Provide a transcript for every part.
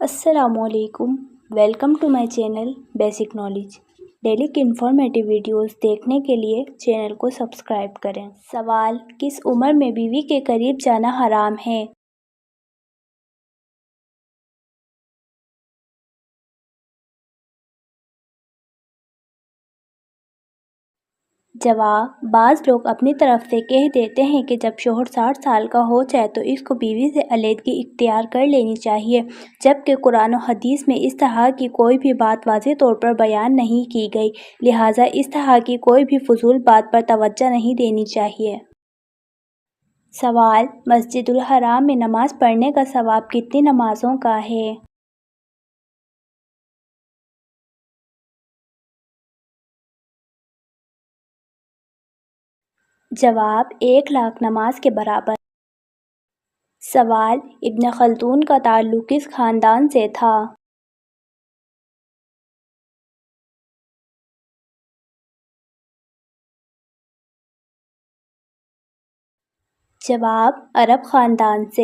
السلام علیکم، welcome to my channel basic knowledge. Daily کی انفارمیٹیو ویڈیوز دیکھنے کے لیے چینل کو سبسکرائب کریں۔ سوال: کس عمر میں بیوی کے قریب جانا حرام ہے؟ جواب: بعض لوگ اپنی طرف سے کہہ دیتے ہیں کہ جب شوہر 60 سال کا ہو جائے تو اس کو بیوی سے علیحدگی اختیار کر لینی چاہیے، جبکہ قرآن و حدیث میں اس طرح کی کوئی بھی بات واضح طور پر بیان نہیں کی گئی، لہٰذا اس طرح کی کوئی بھی فضول بات پر توجہ نہیں دینی چاہیے۔ سوال: مسجد الحرام میں نماز پڑھنے کا ثواب کتنی نمازوں کا ہے؟ جواب: 1,00,000 نماز کے برابر۔ سوال: ابن خلدون کا تعلق کس خاندان سے تھا؟ جواب: عرب خاندان سے۔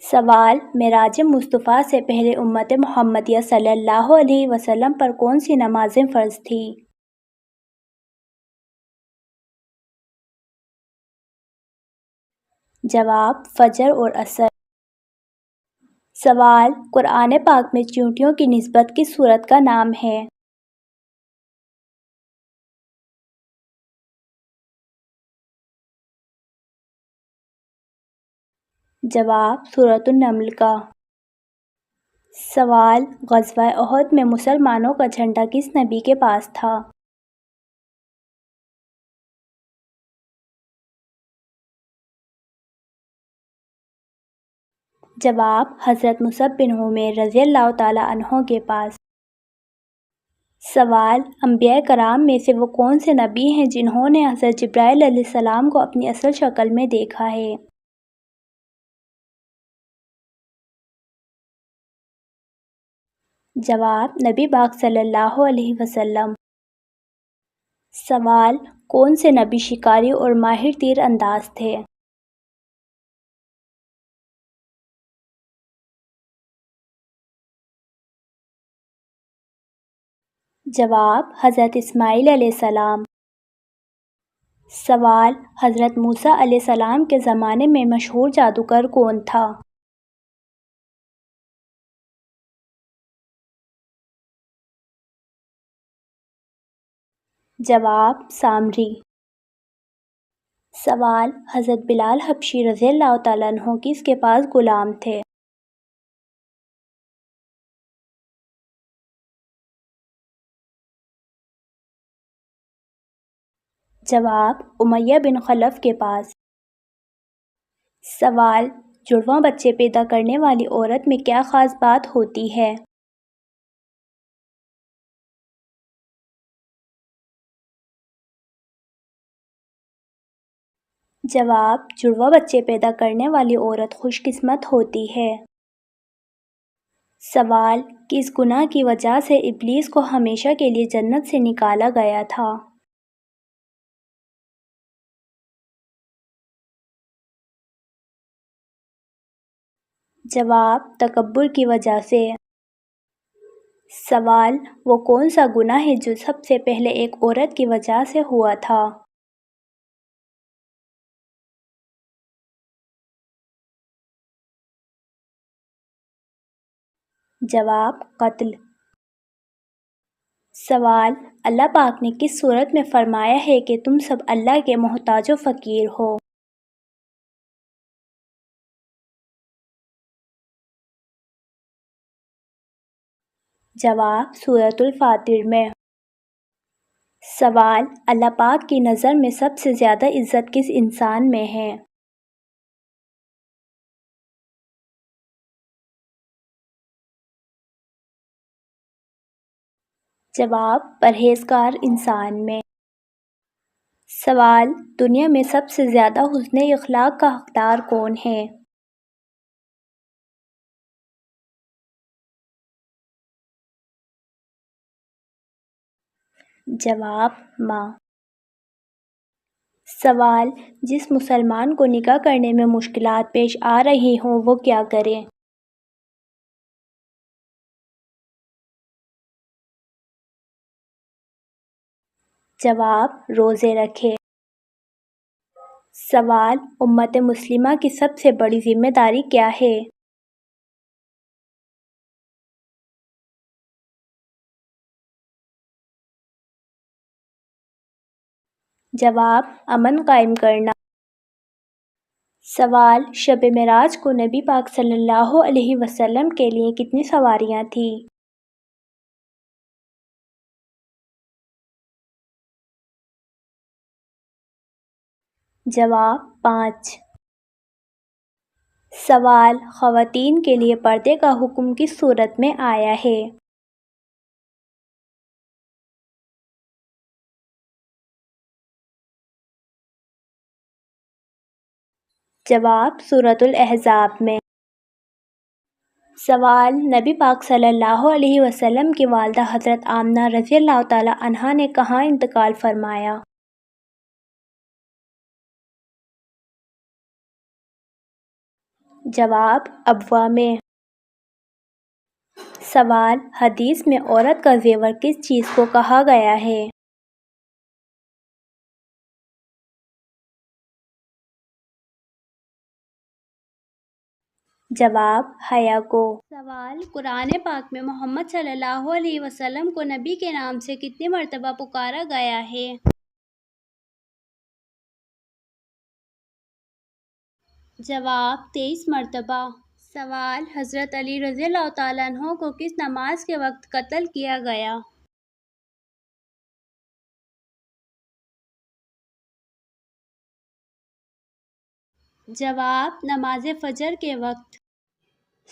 سوال: معراج مصطفیٰ سے پہلے امت محمدیہ صلی اللہ علیہ وسلم پر کون سی نمازیں فرض تھیں؟ جواب: فجر اور عصر۔ سوال: قرآن پاک میں چیونٹیوں کی نسبت کس سورت کا نام ہے؟ جواب: سورۃ النمل کا۔ سوال: غزوہ احد میں مسلمانوں کا جھنڈا کس نبی کے پاس تھا؟ جواب: حضرت مصعب بن عمیر رضی اللہ تعالیٰ عنہ کے پاس۔ سوال: انبیاء کرام میں سے وہ کون سے نبی ہیں جنہوں نے حضرت جبرائیل علیہ السلام کو اپنی اصل شکل میں دیکھا ہے؟ جواب: نبی پاک صلی اللہ علیہ وسلم۔ سوال: کون سے نبی شکاری اور ماہر تیر انداز تھے؟ جواب: حضرت اسماعیل علیہ السلام۔ سوال: حضرت موسیٰ علیہ السلام کے زمانے میں مشہور جادوگر کون تھا؟ جواب: سامری۔ سوال: حضرت بلال حبشی رضی اللہ تعالیٰ عنہ کس کے پاس غلام تھے؟ جواب: امیہ بن خلف کے پاس۔ سوال: جڑواں بچے پیدا کرنے والی عورت میں کیا خاص بات ہوتی ہے؟ جواب: جڑواں بچے پیدا کرنے والی عورت خوش قسمت ہوتی ہے۔ سوال: کس گناہ کی وجہ سے ابلیس کو ہمیشہ کے لیے جنت سے نکالا گیا تھا؟ جواب: تکبر کی وجہ سے۔ سوال: وہ کون سا گناہ ہے جو سب سے پہلے ایک عورت کی وجہ سے ہوا تھا؟ جواب: قتل۔ سوال: اللہ پاک نے کس صورت میں فرمایا ہے کہ تم سب اللہ کے محتاج و فقیر ہو؟ جواب: سورۃ الفاتر میں۔ سوال: اللہ پاک کی نظر میں سب سے زیادہ عزت کس انسان میں ہے؟ جواب: پرہیزگار انسان میں۔ سوال: دنیا میں سب سے زیادہ حسن اخلاق کا حقدار کون ہے؟ جواب: ماں۔ سوال: جس مسلمان کو نکاح کرنے میں مشکلات پیش آ رہی ہوں وہ کیا کرے؟ جواب: روزے رکھے۔ سوال: امت مسلمہ کی سب سے بڑی ذمہ داری کیا ہے؟ جواب: امن قائم کرنا۔ سوال: شب معراج کو نبی پاک صلی اللہ علیہ وسلم کے لیے کتنی سواریاں تھیں؟ جواب: 5۔ سوال: خواتین کے لیے پردے کا حکم کس صورت میں آیا ہے؟ جواب: سورۃ الاحزاب میں۔ سوال: نبی پاک صلی اللہ علیہ وسلم کی والدہ حضرت آمنہ رضی اللہ تعالی عنہا نے کہاں انتقال فرمایا؟ جواب: ابوا میں۔ سوال: حدیث میں عورت کا زیور کس چیز کو کہا گیا ہے؟ جواب: حیا کو۔ سوال: قرآن پاک میں محمد صلی اللہ علیہ وسلم کو نبی کے نام سے کتنی مرتبہ پکارا گیا ہے؟ جواب: 23 مرتبہ۔ سوال: حضرت علی رضی اللہ تعالیٰ عنہ کو کس نماز کے وقت قتل کیا گیا؟ جواب: نماز فجر کے وقت۔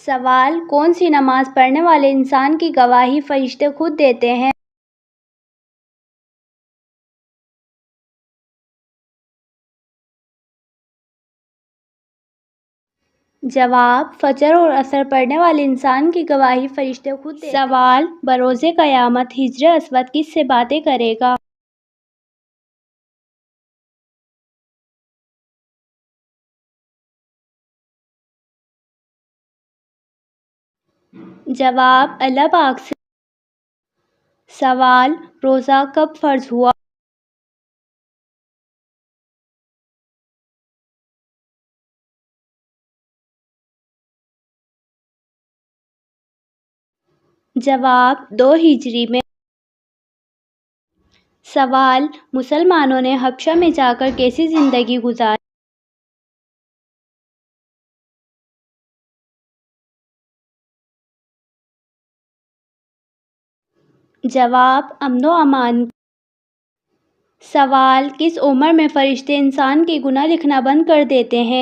سوال: کون سی نماز پڑھنے والے انسان کی گواہی فرشتے خود دیتے ہیں؟ جواب: فجر اور عصر پڑھنے والے انسان کی گواہی فرشتے خود دیتے ہیں۔ سوال: بروز قیامت حجر اسود کس سے باتیں کرے گا؟ جواب: اللہ پاک سے۔ سوال: روزہ کب فرض ہوا؟ جواب: 2 ہجری میں۔ سوال: مسلمانوں نے حبشہ میں جا کر کیسی زندگی گزاری؟ جواب: امن و امان۔ سوال: کس عمر میں فرشتے انسان کے گناہ لکھنا بند کر دیتے ہیں؟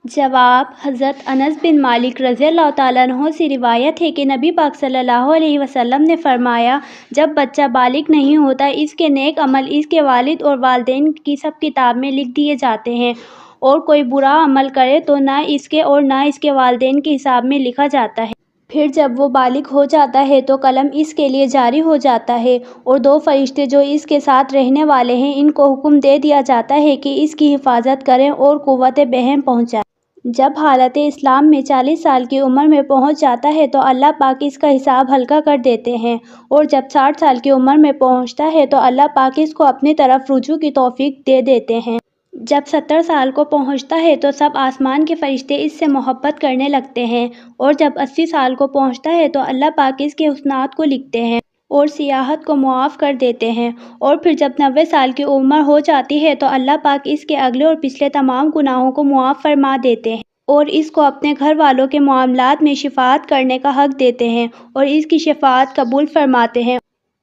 جواب: حضرت انس بن مالک رضی اللہ تعالیٰ عنہ سے روایت ہے کہ نبی پاک صلی اللہ علیہ وسلم نے فرمایا: جب بچہ بالغ نہیں ہوتا اس کے نیک عمل اس کے والد اور والدین کی سب کتاب میں لکھ دیے جاتے ہیں، اور کوئی برا عمل کرے تو نہ اس کے اور نہ اس کے والدین کے حساب میں لکھا جاتا ہے۔ پھر جب وہ بالغ ہو جاتا ہے تو قلم اس کے لیے جاری ہو جاتا ہے، اور 2 فرشتے جو اس کے ساتھ رہنے والے ہیں ان کو حکم دے دیا جاتا ہے کہ اس کی حفاظت کریں اور قوت بہم پہنچائیں۔ جب حالت اسلام میں 40 سال کی عمر میں پہنچ جاتا ہے تو اللہ پاک اس کا حساب ہلکا کر دیتے ہیں، اور جب 60 سال کی عمر میں پہنچتا ہے تو اللہ پاک اس کو اپنی طرف رجوع کی توفیق دے دیتے ہیں۔ جب 70 سال کو پہنچتا ہے تو سب آسمان کے فرشتے اس سے محبت کرنے لگتے ہیں، اور جب 80 سال کو پہنچتا ہے تو اللہ پاک اس کے حسنات کو لکھتے ہیں اور سیئات کو معاف کر دیتے ہیں، اور پھر جب 90 سال کی عمر ہو جاتی ہے تو اللہ پاک اس کے اگلے اور پچھلے تمام گناہوں کو معاف فرما دیتے ہیں، اور اس کو اپنے گھر والوں کے معاملات میں شفاعت کرنے کا حق دیتے ہیں، اور اس کی شفاعت قبول فرماتے ہیں۔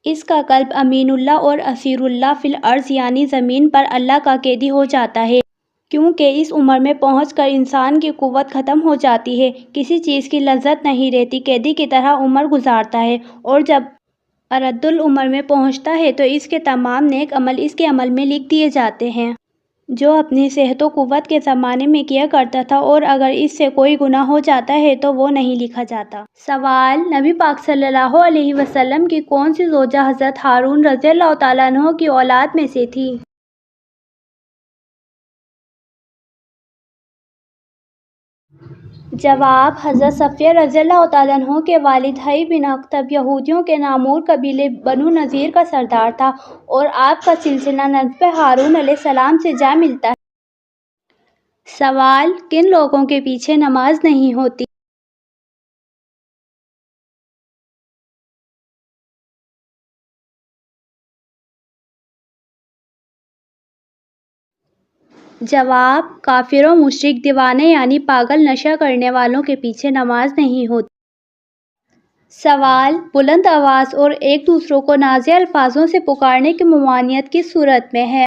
اس کا قلب امین اللہ اور اسیر اللہ فی الارض یعنی زمین پر اللہ کا قیدی ہو جاتا ہے، کیونکہ اس عمر میں پہنچ کر انسان کی قوت ختم ہو جاتی ہے، کسی چیز کی لذت نہیں رہتی، قیدی کی طرح عمر گزارتا ہے، اور جب ارد العمر میں پہنچتا ہے تو اس کے تمام نیک عمل اس کے عمل میں لکھ دیے جاتے ہیں جو اپنی صحت و قوت کے زمانے میں کیا کرتا تھا، اور اگر اس سے کوئی گناہ ہو جاتا ہے تو وہ نہیں لکھا جاتا۔ سوال: نبی پاک صلی اللہ علیہ وسلم کی کون سی زوجہ حضرت ہارون رضی اللہ تعالیٰ عنہ کی اولاد میں سے تھی؟ جواب: حضرت صفیہ رضی اللہ تعالیٰ عنہ کے والد حی بن اخطب یہودیوں کے نامور قبیلے بنو نذیر کا سردار تھا اور آپ کا سلسلہ نسب ہارون علیہ السلام سے جا ملتا ہے۔ سوال: کن لوگوں کے پیچھے نماز نہیں ہوتی؟ جواب: کافر و مشرک، دیوانے یعنی پاگل، نشہ کرنے والوں کے پیچھے نماز نہیں ہوتی۔ سوال: بلند آواز اور ایک دوسرے کو نازیہ الفاظوں سے پکارنے کی ممانعت کس صورت میں ہے؟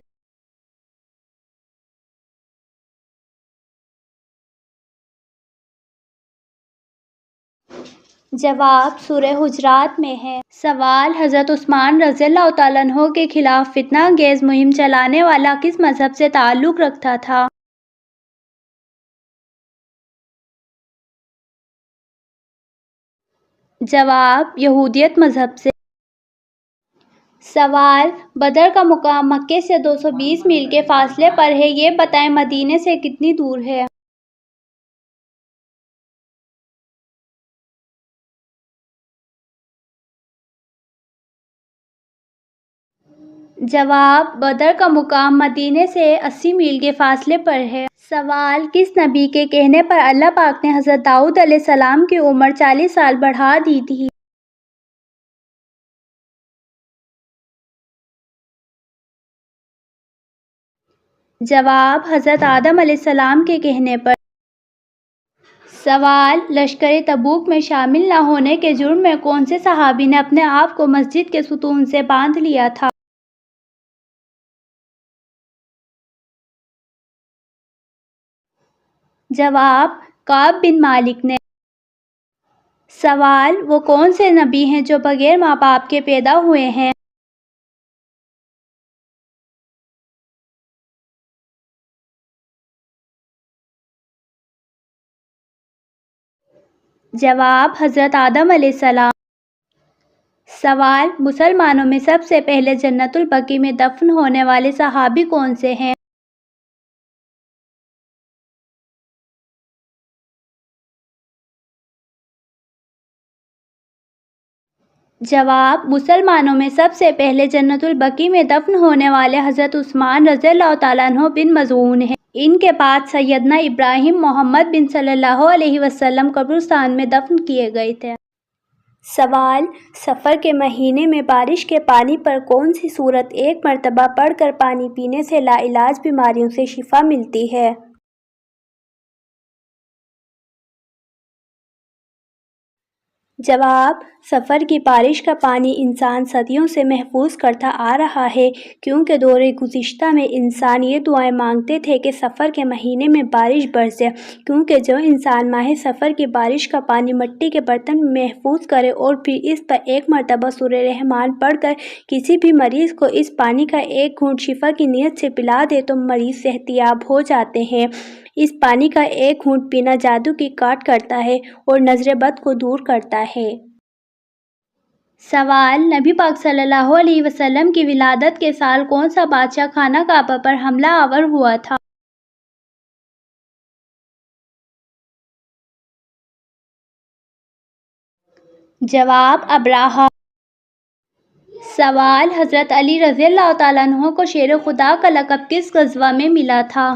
جواب: سورہ حجرات میں ہے۔ سوال: حضرت عثمان رضی اللہ تعالیٰ عنہ کے خلاف فتنہ انگیز مہم چلانے والا کس مذہب سے تعلق رکھتا تھا؟ جواب: یہودیت مذہب سے۔ سوال: بدر کا مقام مکے سے 220 میل کے فاصلے پر ہے، یہ بتائیں مدینے سے کتنی دور ہے؟ جواب: بدر کا مقام مدینے سے 80 میل کے فاصلے پر ہے۔ سوال: کس نبی کے کہنے پر اللہ پاک نے حضرت داؤد علیہ السلام کی عمر 40 سال بڑھا دی تھی؟ جواب: حضرت آدم علیہ السلام کے کہنے پر۔ سوال: لشکر تبوک میں شامل نہ ہونے کے جرم میں کون سے صحابی نے اپنے آپ کو مسجد کے ستون سے باندھ لیا تھا؟ جواب: کعب بن مالک نے۔ سوال: وہ کون سے نبی ہیں جو بغیر ماں باپ کے پیدا ہوئے ہیں؟ جواب: حضرت آدم علیہ السلام۔ سوال: مسلمانوں میں سب سے پہلے جنت البقیع میں دفن ہونے والے صحابی کون سے ہیں؟ جواب: مسلمانوں میں سب سے پہلے جنت البقیع میں دفن ہونے والے حضرت عثمان رضی اللہ تعالیٰ عنہ بن مظعون ہیں۔ ان کے بعد سیدنا ابراہیم محمد بن صلی اللہ علیہ وسلم قبرستان میں دفن کیے گئے تھے۔ سوال: سفر کے مہینے میں بارش کے پانی پر کون سی سورت ایک مرتبہ پڑھ کر پانی پینے سے لاعلاج بیماریوں سے شفا ملتی ہے؟ جواب: سفر کی بارش کا پانی انسان صدیوں سے محفوظ کرتا آ رہا ہے، کیونکہ دور گزشتہ میں انسان یہ دعائیں مانگتے تھے کہ سفر کے مہینے میں بارش برسے، کیونکہ جو انسان ماہ سفر کی بارش کا پانی مٹی کے برتن میں محفوظ کرے اور پھر اس پر ایک مرتبہ سورہ رحمان پڑھ کر کسی بھی مریض کو اس پانی کا ایک گھونٹ شفا کی نیت سے پلا دے تو مریض صحت یاب ہو جاتے ہیں۔ اس پانی کا ایک گھونٹ پینا جادو کی کاٹ کرتا ہے اور نظر بد کو دور کرتا ہے۔ سوال: نبی پاک صلی اللہ علیہ وسلم کی ولادت کے سال کون سا بادشاہ خانہ کعبہ پر حملہ آور ہوا تھا؟ جواب: ابرہہ۔ سوال: حضرت علی رضی اللہ تعالیٰ عنہ کو شیر خدا کا لقب کس غزوہ میں ملا تھا؟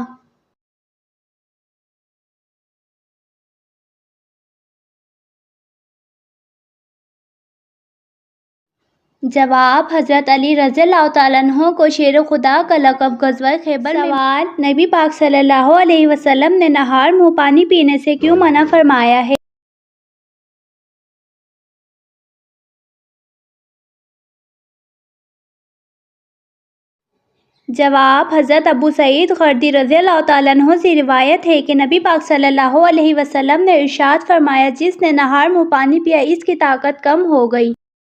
جواب: حضرت علی رضی اللہ تعالیٰ عنہ کو شیر خدا کا لقب غزوہ خیبر میں۔ سوال: نبی پاک صلی اللہ علیہ وسلم نے نہار منہ پانی پینے سے کیوں منع فرمایا ہے؟ جواب: حضرت ابو سعید خدری رضی اللہ تعالیٰ عنہ سے روایت ہے کہ نبی پاک صلی اللہ علیہ وسلم نے ارشاد فرمایا، جس نے نہار منہ پانی پیا اس کی طاقت کم ہو گئی۔